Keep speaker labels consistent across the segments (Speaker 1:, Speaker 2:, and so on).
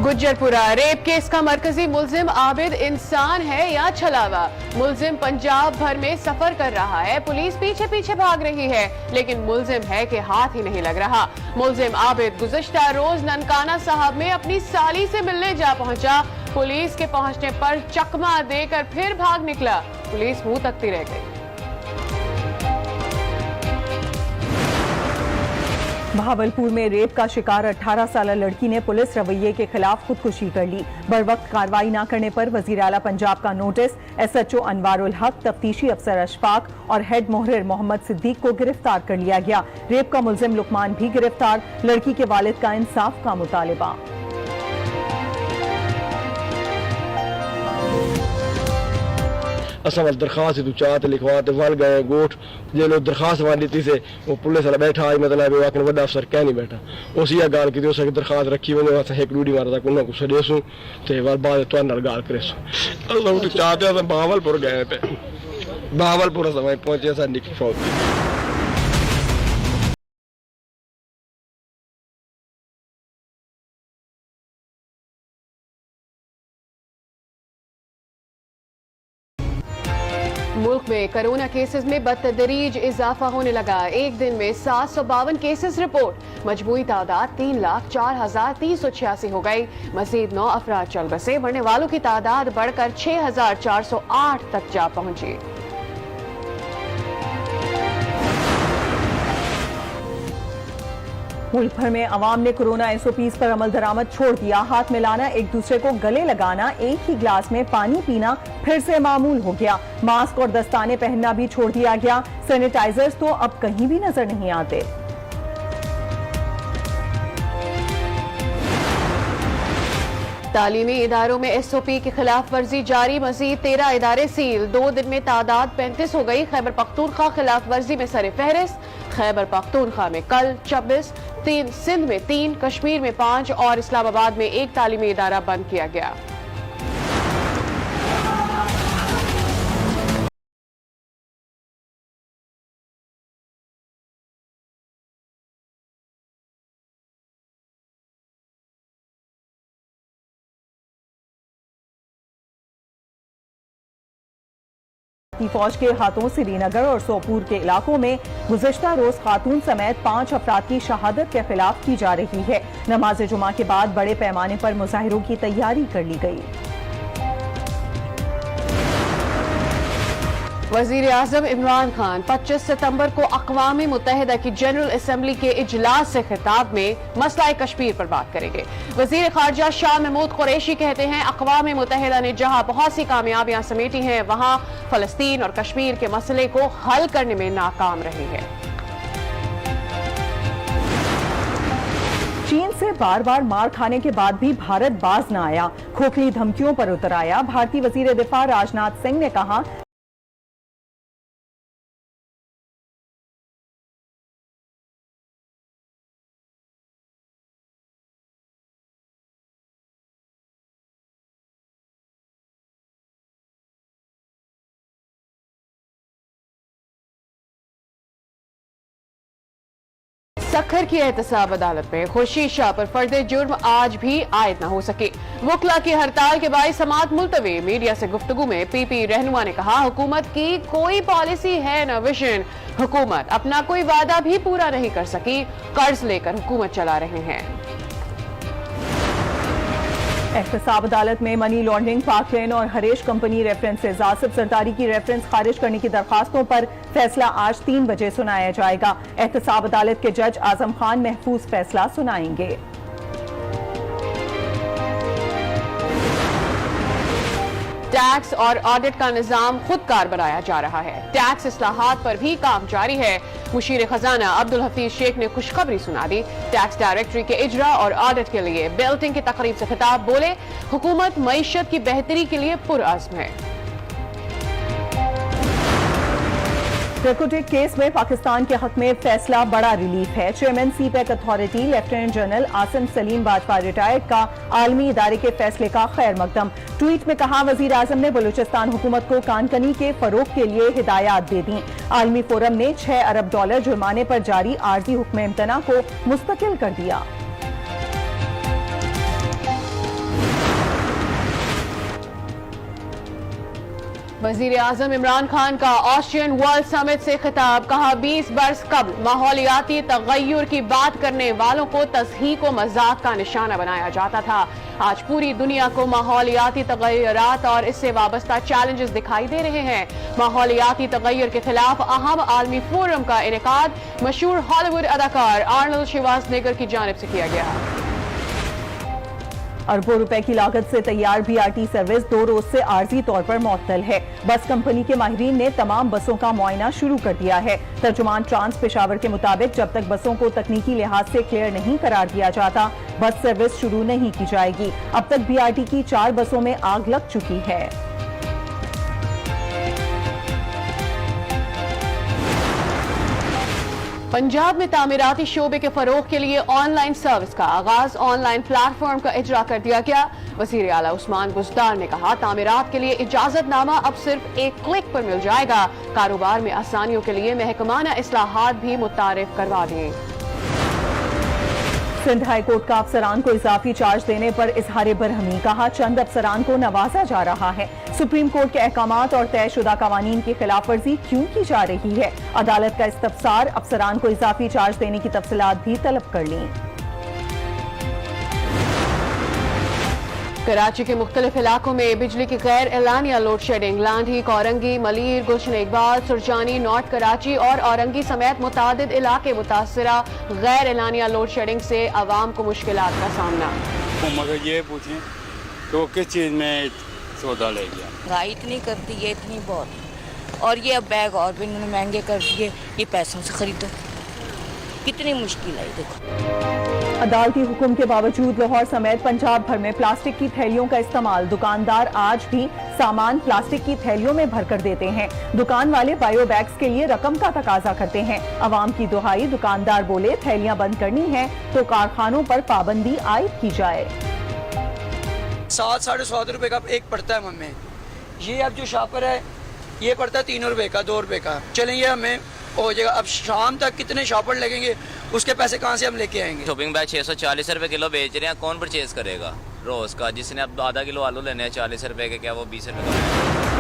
Speaker 1: Gujjarpura rape case का मरकजी मुलजिम आबिद इंसान है या छलावा। मुलजिम पंजाब भर में सफर कर रहा है, पुलिस पीछे पीछे भाग रही है, लेकिन मुलजिम है कि हाथ ही नहीं लग रहा। मुलजिम आबिद गुज़श्ता रोज ननकाना साहब में अपनी साली से मिलने जा पहुंचा। पुलिस के पहुंचने पर चकमा देकर फिर भाग निकला। पुलिस मुंह तकती रह गई।
Speaker 2: भावलपुर में रेप का शिकार 18 साला लड़की ने पुलिस रवैये के खिलाफ खुदकुशी कर ली। बरवक्त कार्रवाई न करने पर वजीर आला पंजाब का नोटिस। SHO अनवारुल हक, तफ्तीशी अफसर अशफाक और हेड मोहरिर मोहम्मद सिद्दीक को गिरफ्तार कर लिया गया। रेप का मुलजिम लुकमान भी गिरफ्तार। लड़की के वालिद का इंसाफ का मुतालिबा।
Speaker 3: असा वाल दरखास्त तू चाह लिखवा वल गए गोठ जो लोग दरखास्त वाली थी से वो पुलिस वाला बैठा आज मतलब आखिर वड्डा अफसर कह नहीं बैठा उसी गाल की उस दरखास्त रखी वनो अस एक रूढ़ी मारदा को कुछ देसू ते वाल बाद तो नाल गाल करेसू असा तू चाहते अस भावलपुर गए पे भावलपुर समय पहुंचे अस निकी फौज
Speaker 1: मुल्क में कोरोना केसेस में बतदरीज इजाफा होने लगा। एक दिन में 752 केसेस रिपोर्ट। मजमूई तादाद 3,04,386 हो गई। मजीद 9 अफराद चल बसे। मरने वालों की तादाद बढ़कर 6,408 तक जा पहुंची।
Speaker 2: मुल्क भर में अवाम ने कोरोना SOPs पर अमल दरामद छोड़ दिया। हाथ मिलाना, एक दूसरे को गले लगाना, एक ही ग्लास में पानी पीना फिर से मामूल हो गया। मास्क और दस्ताने पहनना भी छोड़ दिया गया। सैनिटाइजर्स तो अब कहीं भी नजर नहीं आते।
Speaker 1: तालीमी इदारों में SOP की खिलाफ वर्जी जारी। मजीद 13 इदारे सील। 2 दिन में तादाद 35 हो गई। खैबर पख्तूनख्वा खिलाफ वर्जी में सरे फहरिस्त। खैबर पख्तूनख्वा में कल 26, सिंध में 3, कश्मीर में 5 और इस्लामाबाद में 1 तालीमी इदारा बंद किया गया।
Speaker 2: फौज के हाथों श्रीनगर और सोपूर के इलाकों में गुज़श्ता रोज खातून समेत 5 अफराद की शहादत के खिलाफ की जा रही है। नमाज जुमा के बाद बड़े पैमाने पर मुजाहिरों की तैयारी कर ली गई।
Speaker 1: वजीर आजम इमरान खान 25 सितंबर को अक़वाम मुत्तहिदा की जनरल असम्बली के इजलास से खिताब में मसला कश्मीर पर बात करेंगे। वजीर खारजा शाह महमूद कुरैशी कहते हैं अक़वाम मुत्तहिदा ने जहां बहुत सी कामयाबियां समेटी हैं वहां फलस्तीन और कश्मीर के मसले को हल करने में नाकाम रही है।
Speaker 2: चीन से बार बार मार खाने के बाद भी भारत बाज न आया। खोखली धमकियों पर उतर आया। भारतीय वजीर दिफा राजनाथ सिंह ने कहा
Speaker 1: सखर की एहतसाब अदालत में खुर्शीद शाह पर फर्दे जुर्म आज भी आयद न हो सके। वकला की हड़ताल के बाद समाअत मुलतवी। मीडिया से गुफ्तगू में PP रहनुमा ने कहा हुकूमत की कोई पॉलिसी है न विजन। हुकूमत अपना कोई वादा भी पूरा नहीं कर सकी। कर्ज लेकर हुकूमत चला रहे हैं।
Speaker 2: एहतसाब अदालत में मनी लॉन्ड्रिंग, पाकलेन और हरेश कंपनी रेफरेंसेज, आसिफ जरदारी की रेफरेंस खारिज करने की दरखास्तों पर फैसला आज 3 बजे सुनाया जाएगा। एहतसाब अदालत के जज आजम खान महफूज फैसला सुनाएंगे।
Speaker 1: टैक्स और ऑडिट का निजाम खुदकार बनाया जा रहा है। टैक्स इस्लाहात पर भी काम जारी है। मुशीर खजाना अब्दुल हफीज शेख ने खुशखबरी सुना दी। टैक्स डायरेक्टरी के इजरा और ऑडिट के लिए बिल्टिंग की तकरीब से खिताब बोले हुकूमत मईशत की बेहतरी के लिए पुरअज़्म है।
Speaker 2: नारकोटिक केस में पाकिस्तान के हक में फैसला बड़ा रिलीफ है। Chairman CPEC authority lieutenant general Asim Salim Bajwa retired का आलमी इदारे के फैसले का खैर मकदम। ट्वीट में कहा वजीर आजम ने बलूचिस्तान हुकूमत को कानकनी के फरोग के लिए हिदायत दे दी। आलमी फोरम ने $6 अरब जुर्माने पर जारी आर्जी हुक्म इम्तना को मुस्तकिल कर दिया।
Speaker 1: वजीर आजम इमरान खान का ऑस्ट्रियन वर्ल्ड समिट से खिताब, कहा 20 बरस कबल माहौलियाती तगय्युर की बात करने वालों को तज़हीक व मजाक का निशाना बनाया जाता था। आज पूरी दुनिया को माहौलियाती तगय्युरात और इससे वाबस्ता चैलेंजेस दिखाई दे रहे हैं। माहौलियाती तगय्युर के खिलाफ अहम आलमी फोरम का इनेकाद मशहूर हॉलीवुड अदाकार आर्नल्ड श्वार्ज़नेगर की जानिब से किया गया।
Speaker 2: अरबों रुपए की लागत से तैयार बीआरटी सर्विस 2 रोज से आर्जी तौर पर मुअत्तल है। बस कंपनी के माहिरीन ने तमाम बसों का मुआयना शुरू कर दिया है। तर्जुमान ट्रांस पेशावर के मुताबिक जब तक बसों को तकनीकी लिहाज से क्लियर नहीं करार दिया जाता, बस सर्विस शुरू नहीं की जाएगी। अब तक बीआरटी की 4 बसों में आग लग चुकी है।
Speaker 1: पंजाब में तामीराती शोबे के फरोग के लिए ऑनलाइन सर्विस का आगाज, ऑनलाइन प्लेटफॉर्म का इजरा कर दिया गया। वजीर आला उस्मान बुज़दार ने कहा, तामीरात के लिए इजाजतनामा अब सिर्फ एक क्लिक पर मिल जाएगा। कारोबार में आसानियों के लिए महकमाना इस्लाहात भी मुतारिफ करवा दिए।
Speaker 2: सिंध हाई कोर्ट का अफसरान को इजाफी चार्ज देने पर इजहार बरहमी, कहा चंद अफसरान को नवाजा जा रहा है। सुप्रीम कोर्ट के अहकामात और तयशुदा कवानीन की खिलाफ वर्जी क्यों की जा रही है। अदालत का इस्तफसार, अफसरान को इजाफी चार्ज देने की तफसीलात भी तलब कर ली।
Speaker 1: कराची के मुख्तलिफ इलाकों में बिजली की गैर एलानिया लोड शेडिंग, लांढी, कोरंगी, मलीर, गुलशन इकबाल, सुरजानी, नॉर्थ कराची और औरंगी समेत मुतादिद इलाके मुतासरा। गैर एलानिया लोड शेडिंग से आवाम को मुश्किलात का सामना।
Speaker 4: मगर ये पूछें तो किस चीज़ में सौदा ले गया।
Speaker 5: महंगाई इतनी कर दी है, इतनी बहुत, और ये अब बैग और भी इन्होंने महंगे कर दिए। ये पैसों से खरीदो, कितनी मुश्किल है। देखो,
Speaker 2: अदालती हुक्म के बावजूद लाहौर समेत पंजाब भर में प्लास्टिक की थैलियों का इस्तेमाल। दुकानदार आज भी सामान प्लास्टिक की थैलियों में भरकर देते हैं। दुकान वाले बायो बैग्स के लिए रकम का तकाजा करते हैं। अवाम की दुहाई, दुकानदार बोले थैलियां बंद करनी है तो कारखानों पर पाबंदी आयद की जाए।
Speaker 6: 7-7.5 रुपए का एक पड़ता है मम्मी। ये अब जो शॉपर है ये पड़ता है 3 रुपए का, 2 रुपए का। चलें ये हमें हो जाएगा। अब शाम तक कितने शॉपर लगेंगे, उसके पैसे कहाँ से हम लेके आएंगे।
Speaker 7: शॉपिंग बैग 640 रुपए किलो बेच रहे हैं, कौन परचेज करेगा रोज का। जिसने अब आधा किलो आलू लेने हैं 40 रुपए के, क्या वो 20 रुपए का।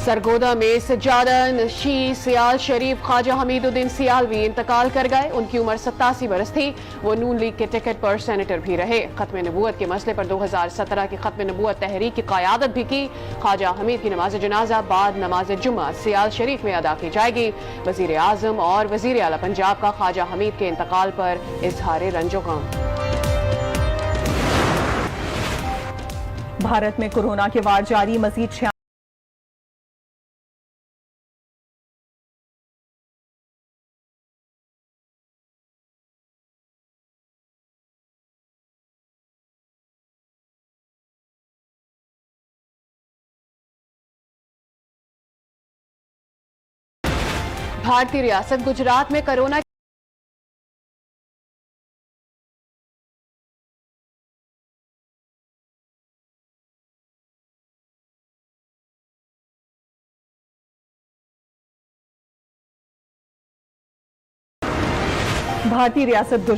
Speaker 1: सरगोदा में सज्जादा नशी सियाल शरीफ ख्वाजा हमीदुद्दीन सियालवी इंतकाल कर गए। उनकी उम्र 87 बरस थी। वो नून लीग के टिकट पर सेनेटर भी रहे। खत्म नबूवत के मसले पर 2017 की खत्म नबूवत तहरीक की क़यादत भी की। ख्वाजा हमीद की नमाज जनाजा बाद नमाज जुम्मा सियाल शरीफ में अदा की जाएगी। वजीर आजम और वजीर आला पंजाब का ख्वाजा हमीद के इंतकाल पर इजहार रंजो गम।
Speaker 2: भारत में कोरोना के वार जारी, मजीद
Speaker 1: भारतीय रियासत गुजरात में कोरोना
Speaker 2: भारतीय रियासत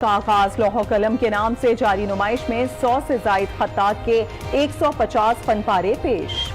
Speaker 2: का आगाज लौह कलम के नाम से जारी नुमाइश में 100 से जायद खत्तात के 150 फनपारे पेश।